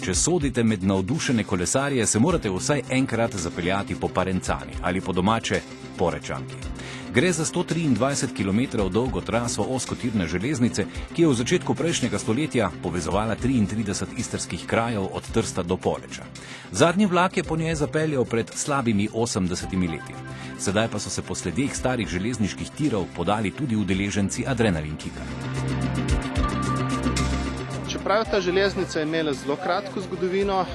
Če sodite med navdušene kolesarje, se morate vsaj enkrat zapeljati po Parencani ali po domače Porečanki. Gre za 123 km dolgo traso ozkotirne železnice, ki je v začetku prejšnjega stoletja povezovala 33 istrskih krajev od Trsta do Poreča. Zadnji vlak je po njej zapeljal pred slabimi 80 leti. Sedaj pa so se po sledeh starih železniških tirov podali tudi udeleženci Adrenalin Kika. Čeprav ta železnica je imela zelo kratko zgodovino,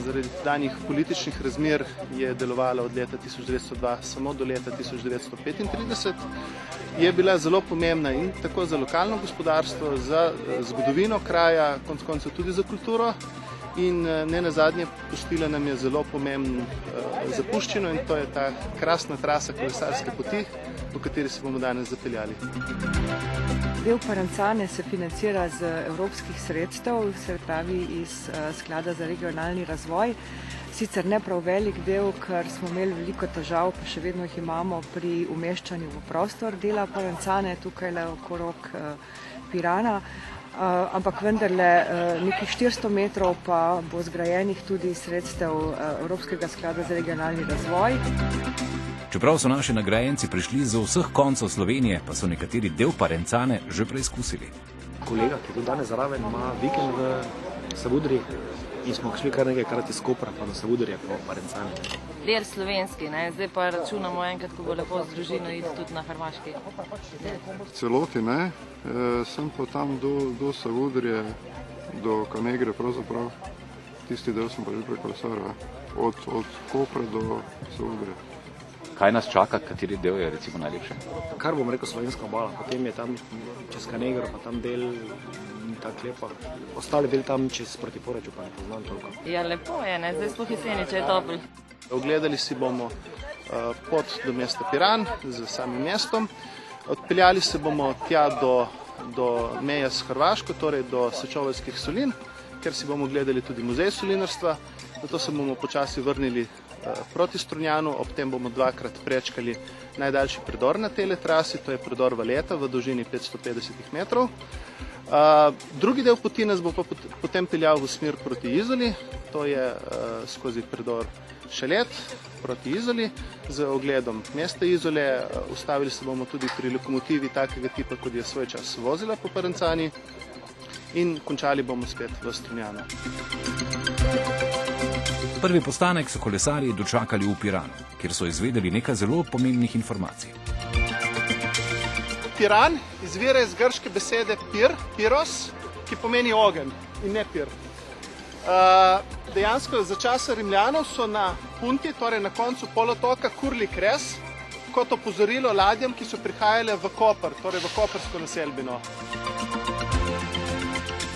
zaradi danih političnih razmer je delovala od leta 1902 samo do leta 1935, je bila zelo pomembna in tako za lokalno gospodarstvo, za zgodovino kraja, konec koncev tudi za kulturo in ne nazadnje pustila nam je zelo pomembno zapuščino in to je ta krasna trasa kolesarske poti, po kateri se bomo danes zapeljali. Del Parencane se financira z evropskih sredstev, se pravi iz Sklada za regionalni razvoj. Sicer ne prav velik del, ker smo imeli veliko težav, pa še vedno jih imamo pri umeščanju v prostor dela Parencane, tukaj le okrog Pirana. Ampak vendarle nekih 400 metrov pa bo zgrajenih tudi sredstev Evropskega sklada za regionalni razvoj. Čeprav so naši nagrajenci prišli z vseh koncev Slovenije, pa so nekateri del Parencane že preizkusili. Kolega, ki je tudi danes zraven, ima vikend v Savudriji in smo šli kar nekajkrat iz Kopra pa do Savudrije po Parencani. Del slovenski, zdaj pa računamo enkrat, ko bo lepo z družino iti tudi na Hrvaški. Celoti ne, sem pa tam do Savudrije, do Kanegre pravzaprav. Tisti del sem pa že prekolesaril, od Kopra do Savudrije. Kaj nas čaka, kateri del je recimo najlepše? Kar bom rekel slovenska obala, potem je tam čez Kanegro, pa tam del tako lepo. Ostali del tam čez proti Poreču pa ne poznam toliko. Ja, lepo je, zdaj sploh jeseni, če je toplo. Ogledali si bomo pot do mesta Piran z samim mestom. Odpeljali se bomo tja do meje s Hrvaško, torej do Sečoveljskih solin, ker si bomo gledali tudi muzej solinarstva. Zato se bomo počasi vrnili proti Strunjanu, ob tem bomo dvakrat prečkali najdaljši predor na tele trasi, to je predor Valeta v dolžini 550 metrov. Drugi del poti nas bo pa potem peljal v smer proti Izoli, to je skozi predor Šalet proti Izoli z ogledom mesta Izole. Ustavili se bomo tudi pri lokomotivi takega tipa, kot je svoj čas vozila po Parencani in končali bomo spet v Strunjanu. Prvi postanek so kolesarji dočakali v Piranu, kjer so izvedeli nekaj zelo pomembnih informacij. Piran izvira iz grške besede pir, piros, ki pomeni ogenj in ne pir. Dejansko za časa Rimljanov so na punti, torej na koncu polotoka, kurili kres kot opozorilo ladjam, ki so prihajale v Koper, torej v koprsko naselbino.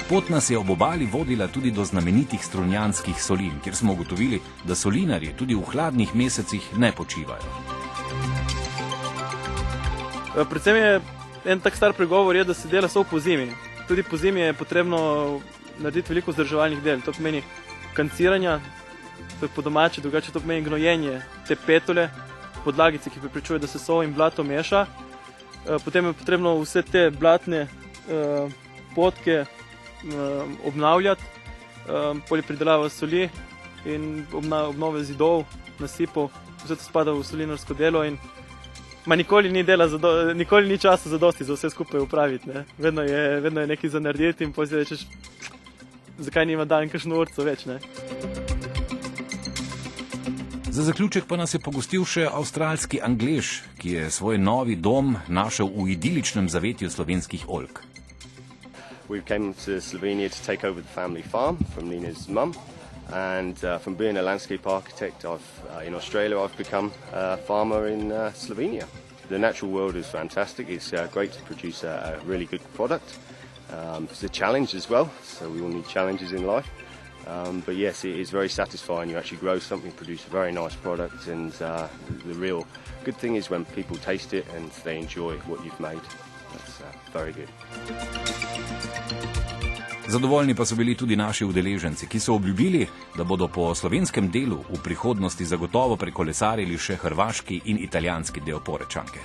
Pot nas je ob obali vodila tudi do znamenitih strunjanskih solin, kjer smo ugotovili, da solinarji tudi v hladnih mesecih ne počivajo. Predvsem je en tak star pregovor, da se dela sol po zimi. Tudi po zimi je potrebno narediti veliko vzdrževalnih del. To pomeni kanciranja, to je po domače, drugače to pomeni gnojenje te petole, podlagice, ki preprečuje, da se sol in blato meša. Potem je potrebno vse te blatne potke obnavljati, pridelava soli in obnove zidov, nasipov, vse to spada v solinarsko delo in nikoli ni časa zadosti za vse skupaj upraviti. Vedno je nekaj za narediti in potem si rečeš, zakaj nima dan kakšno urco več. Za zaključek pa nas je pogostil še avstralski Anglež, ki je svoj novi dom našel v idiličnem zavetju slovenskih oljk. We came to Slovenia to take over the family farm from Nina's mum, and from being a landscape architect in Australia, I've become a farmer in Slovenia. The natural world is fantastic. It's great to produce a really good product. It's a challenge as well, so we all need challenges in life. But yes, it is very satisfying. You actually grow something, produce a very nice product, and the real good thing is when people taste it and they enjoy what you've made. That's very good. Zadovoljni pa so bili tudi naši udeleženci, ki so obljubili, da bodo po slovenskem delu v prihodnosti zagotovo prekolesarili še hrvaški in italijanski del Porečanke.